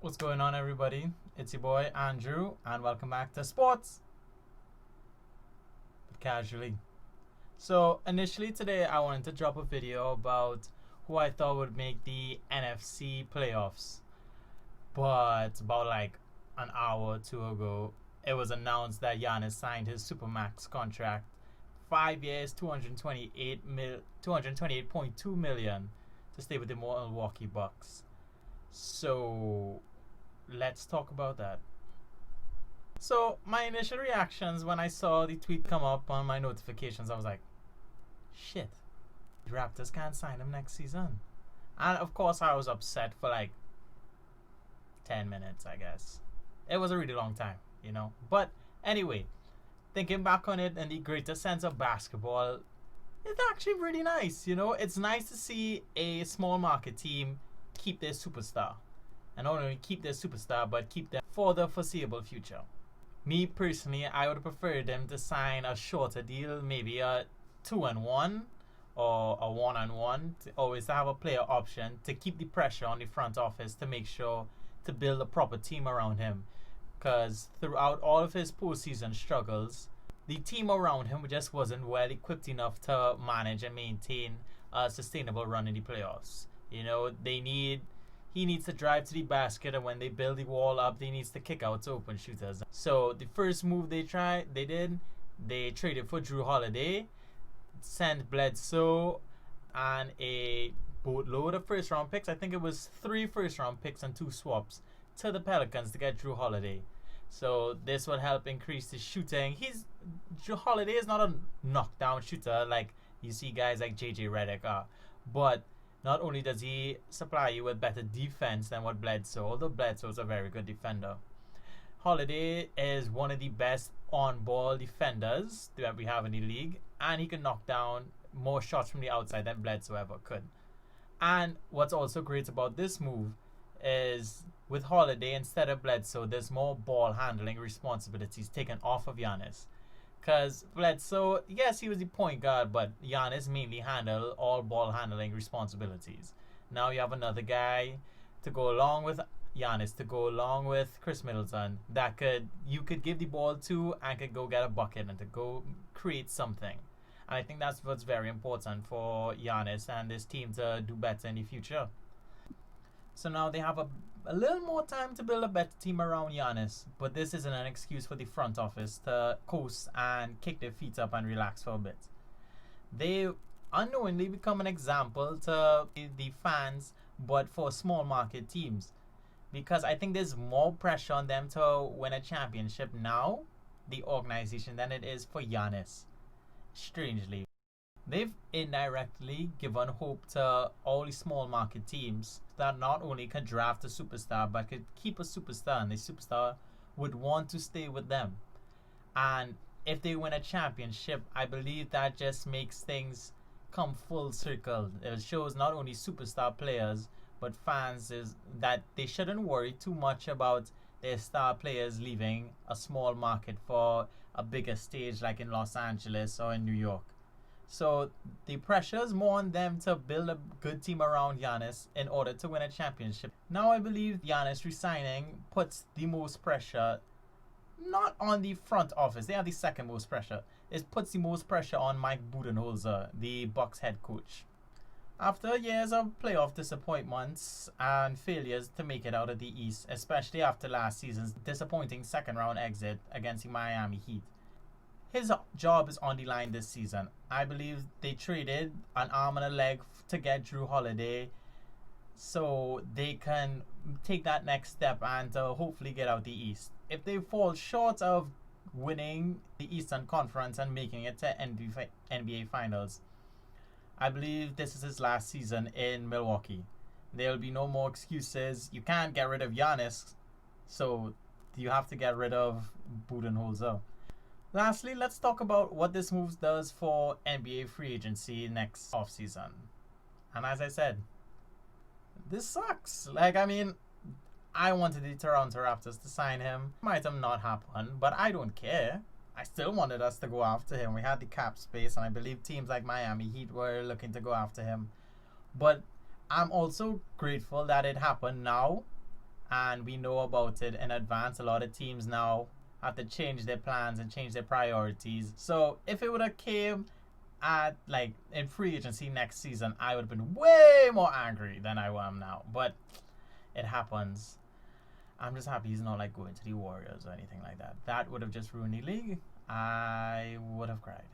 What's going on, everybody? It's your boy Andrew, and welcome back to Sports but Casually. So, initially today, I wanted to drop a video about who I thought would make the NFC playoffs, but about like an hour or two ago, it was announced that Giannis signed his supermax contract, 5 years, 228.2 million, to stay with the Milwaukee Bucks. So let's talk about that. So my initial reactions when I saw the tweet come up on my notifications, I was like, shit, the Raptors can't sign him next season. And of course I was upset for like 10 minutes, I guess. It was a really long time, you know. But anyway, thinking back on it in the greater sense of basketball, it's actually really nice, you know. It's nice to see a small market team keep their superstar. And not only keep their superstar, but keep them for the foreseeable future. Me personally, I would prefer them to sign a shorter deal, maybe a 2-1 or a 1-1, to always have a player option to keep the pressure on the front office to make sure to build a proper team around him. Because throughout all of his postseason struggles, the team around him just wasn't well equipped enough to manage and maintain a sustainable run in the playoffs. You know, he needs to drive to the basket, and when they build the wall up, he needs to kick out to open shooters. So the first move they traded for Drew Holiday, sent Bledsoe, and a boatload of first round picks. I think it was 3 first round picks and 2 swaps to the Pelicans to get Drew Holiday. So this would help increase his shooting. Drew Holiday is not a knockdown shooter like you see guys like JJ Redick are, but not only does he supply you with better defense than what Bledsoe, although Bledsoe's a very good defender. Holiday is one of the best on-ball defenders that we have in the league, and he can knock down more shots from the outside than Bledsoe ever could. And what's also great about this move is with Holiday instead of Bledsoe, there's more ball handling responsibilities taken off of Giannis. Because Bledsoe, yes, he was the point guard, but Giannis mainly handled all ball handling responsibilities. Now you have another guy to go along with Giannis, to go along with Chris Middleton, that you could give the ball to and could go get a bucket and to go create something. And I think that's what's very important for Giannis and this team to do better in the future. So now they have a little more time to build a better team around Giannis, but this isn't an excuse for the front office to coast and kick their feet up and relax for a bit. They unknowingly become an example to the fans, but for small market teams, because I think there's more pressure on them to win a championship now, the organization, than it is for Giannis. Strangely, they've indirectly given hope to all the small market teams that not only can draft a superstar but could keep a superstar, and the superstar would want to stay with them. And if they win a championship, I believe that just makes things come full circle. It shows not only superstar players but fans is that they shouldn't worry too much about their star players leaving a small market for a bigger stage like in Los Angeles or in New York. So the pressure is more on them to build a good team around Giannis in order to win a championship. Now I believe Giannis resigning puts the most pressure not on the front office. They have the second most pressure. It puts the most pressure on Mike Budenholzer, the Bucks head coach. After years of playoff disappointments and failures to make it out of the East, especially after last season's disappointing second round exit against the Miami Heat, his job is on the line this season. I believe they traded an arm and a leg to get Drew Holiday so they can take that next step and hopefully get out the East. If they fall short of winning the Eastern Conference and making it to NBA Finals, I believe this is his last season in Milwaukee. There will be no more excuses. You can't get rid of Giannis, so you have to get rid of Budenholzer. Lastly, let's talk about what this move does for NBA free agency next offseason. And as I said, this sucks. I wanted the Toronto Raptors to sign him. Might have not happened, but I don't care. I still wanted us to go after him. We had the cap space, and I believe teams like Miami Heat were looking to go after him. But I'm also grateful that it happened now and we know about it in advance. A lot of teams now have to change their plans and change their priorities. So if it would have came at like in free agency next season, I would have been way more angry than I am now. But it happens. I'm just happy he's not like going to the Warriors or anything like that. That would have just ruined the league. I would have cried.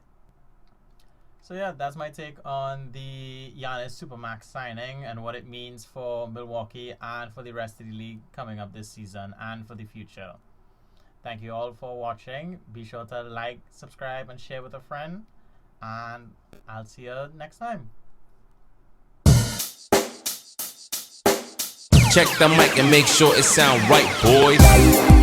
So yeah, that's my take on the Giannis Supermax signing and what it means for Milwaukee and for the rest of the league coming up this season and for the future. Thank you all for watching. Be sure to like, subscribe, and share with a friend. And I'll see you next time. Check the mic and make sure it sound right, boys.